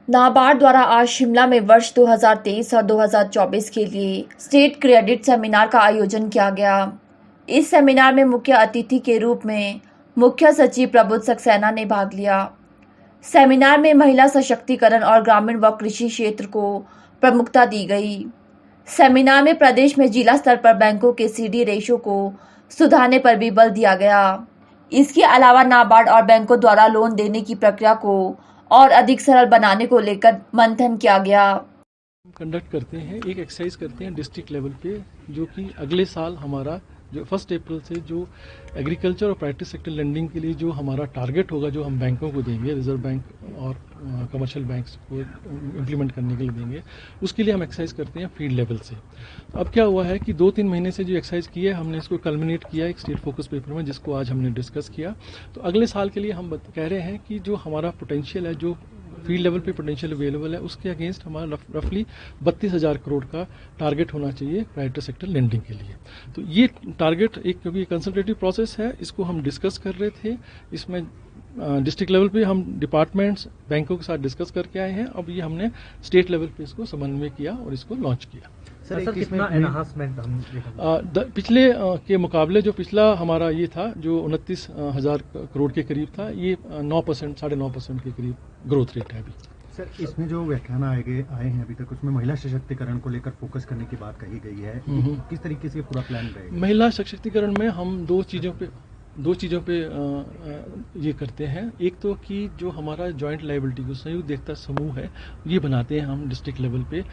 नाबार्ड द्वारा आज शिमला में वर्ष 2023 और 2024 के लिए स्टेट क्रेडिट सेमिनार का आयोजन किया गया। इस सेमिनार में मुख्य अतिथि के रूप में मुख्य सचिव प्रबुद्ध सक्सेना ने भाग लिया। सेमिनार में महिला सशक्तिकरण और ग्रामीण व कृषि क्षेत्र को प्रमुखता दी गई। सेमिनार में प्रदेश में जिला स्तर पर बैंकों के सीडी रेशो को सुधारने पर भी बल दिया गया। इसके अलावा नाबार्ड और बैंकों द्वारा लोन देने की प्रक्रिया को और अधिक सरल बनाने को लेकर मंथन किया गया। कंडक्ट करते हैं, एक एक्सरसाइज करते हैं डिस्ट्रिक्ट लेवल पे, जो कि अगले साल हमारा जो 1 अप्रैल से जो एग्रीकल्चर और प्राइवेट सेक्टर लेंडिंग के लिए जो हमारा टारगेट होगा, जो हम बैंकों को देंगे, रिजर्व बैंक और कमर्शियल बैंक्स को इम्प्लीमेंट करने के लिए देंगे, उसके लिए हम एक्सरसाइज करते हैं फील्ड लेवल से। अब क्या हुआ है कि 2-3 महीने से जो एक्सरसाइज की है, हमने इसको कल्मिनेट किया एक स्टेट फोकस पेपर में, जिसको आज हमने डिस्कस किया। तो अगले साल के लिए हम कह रहे हैं कि जो हमारा पोटेंशियल है, जो फील्ड लेवल पे पोटेंशियल अवेलेबल है, उसके अगेंस्ट हमारा रफली 32,000 करोड़ का टारगेट होना चाहिए प्राइवेट सेक्टर लेंडिंग के लिए। तो ये टारगेट एक, क्योंकि कंसल्टेटिव प्रोसेस है, इसको हम डिस्कस कर रहे थे। इसमें डिस्ट्रिक्ट लेवल पे हम डिपार्टमेंट्स बैंकों के साथ डिस्कस करके आए हैं। अब ये हमने स्टेट लेवल पे इसको समन्वय किया और इसको लॉन्च किया। सर कितना एनहांसमेंट हम पिछले के मुकाबले जो पिछला हमारा ये था, जो 29,000 करोड़ के करीब था, ये 9%, 9.5% के करीब ग्रोथ रेट है अभी। सर, इसमें जो व्याख्यान आए हैं अभी तक, उसमें महिला सशक्तिकरण को लेकर फोकस करने की बात कही गई है। किस तरीके से पूरा प्लान रहेगा? महिला सशक्तिकरण में हम दो चीज़ों पे ये करते हैं। एक तो कि जो हमारा जॉइंट लायबिलिटी, जो संयुक्त देखता समूह है, ये बनाते हैं हम डिस्ट्रिक्ट लेवल पे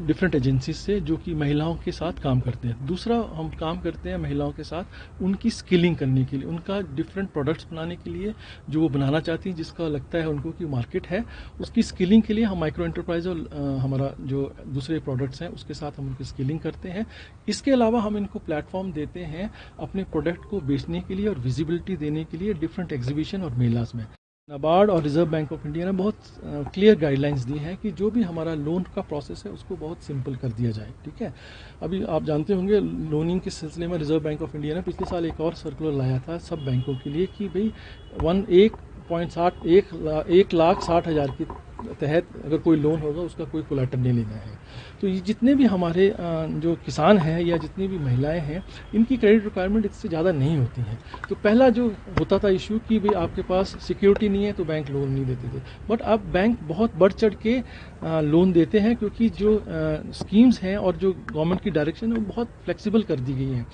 डिफरेंट एजेंसीज से, जो कि महिलाओं के साथ काम करते हैं। दूसरा, हम काम करते हैं महिलाओं के साथ उनकी स्किलिंग करने के लिए, उनका डिफरेंट प्रोडक्ट्स बनाने के लिए जो वो बनाना चाहती हैं, जिसका लगता है उनको कि मार्केट है, उसकी स्किलिंग के लिए हम माइक्रो एंटरप्राइज और हमारा जो दूसरे प्रोडक्ट्स हैं उसके साथ हम उनकी स्किलिंग करते हैं। इसके अलावा हम इनको प्लेटफॉर्म देते हैं अपने प्रोडक्ट को बेचने के लिए और विजिबिलिटी देने के लिए डिफरेंट एग्जीबिशन और मेलास में। नाबार्ड और रिजर्व बैंक ऑफ इंडिया ने बहुत क्लियर गाइडलाइंस दी हैं कि जो भी हमारा लोन का प्रोसेस है उसको बहुत सिंपल कर दिया जाए। ठीक है, अभी आप जानते होंगे लोनिंग के सिलसिले में रिजर्व बैंक ऑफ इंडिया ने पिछले साल एक और सर्कुलर लाया था सब बैंकों के लिए कि भाई 1,60,000 के तहत अगर कोई लोन होगा उसका कोई कोलैटरल नहीं लेना है। तो ये जितने भी हमारे जो किसान हैं या जितनी भी महिलाएं हैं, इनकी क्रेडिट रिक्वायरमेंट इससे ज़्यादा नहीं होती हैं। तो पहला जो होता था इशू कि भाई आपके पास सिक्योरिटी नहीं है तो बैंक लोन नहीं देते थे, बट अब बैंक बहुत बढ़ चढ़ के लोन देते हैं, क्योंकि जो स्कीम्स हैं और जो गवर्नमेंट की डायरेक्शन है वो बहुत फ्लेक्सिबल कर दी गई हैं।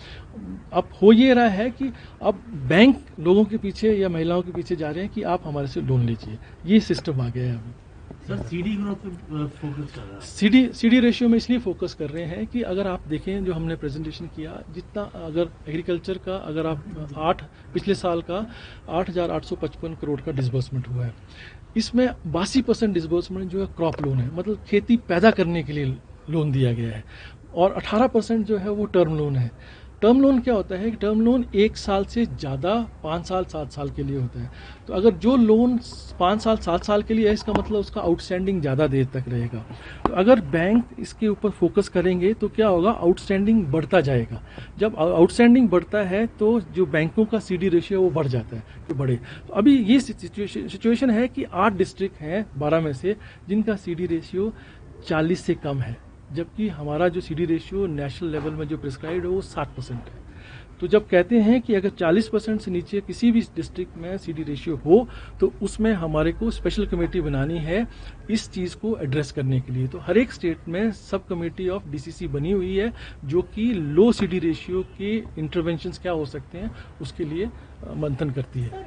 अब हो ये रहा है कि अब बैंक लोगों के पीछे या महिलाओं के पीछे जा रहे हैं कि आप हमारे से लोन लीजिए, ये सिस्टम आ गया है अभी। सर, सीडी ग्रोथ पे फोकस कर रहा है। सीडी रेशियो में इसलिए फोकस कर रहे हैं कि अगर आप देखें जो हमने प्रेजेंटेशन किया, जितना अगर एग्रीकल्चर का अगर आप पिछले साल का 8,855 करोड़ का डिसबर्समेंट हुआ है, इसमें 82% डिसबर्समेंट जो है क्रॉप लोन है, मतलब खेती पैदा करने के लिए लोन दिया गया है, और 18% जो है वो टर्म लोन है। टर्म लोन क्या होता है कि टर्म लोन 1 साल से ज़्यादा 5 साल 7 साल के लिए होता है। तो अगर जो लोन 5 साल 7 साल के लिए है, इसका मतलब उसका आउटस्टैंडिंग ज़्यादा देर तक रहेगा। तो अगर बैंक इसके ऊपर फोकस करेंगे तो क्या होगा, आउटस्टैंडिंग बढ़ता जाएगा। जब आउटस्टैंडिंग बढ़ता है तो जो बैंकों का सीडी रेशियो वो बढ़ जाता है, तो बढ़े। तो अभी ये सिचुएशन है कि 8 डिस्ट्रिक्ट हैं 12 में से जिनका सीडी रेशियो 40 से कम है, जबकि हमारा जो सीडी रेशियो नेशनल लेवल में जो प्रिस्क्राइब्ड है वो 60% है। तो जब कहते हैं कि अगर 40% से नीचे किसी भी डिस्ट्रिक्ट में सीडी रेशियो हो तो उसमें हमारे को स्पेशल कमेटी बनानी है इस चीज़ को एड्रेस करने के लिए। तो हर एक स्टेट में सब कमेटी ऑफ डीसीसी बनी हुई है, जो कि लो सीडी रेशियो के इंटरवेंशंस क्या हो सकते हैं उसके लिए मंथन करती है।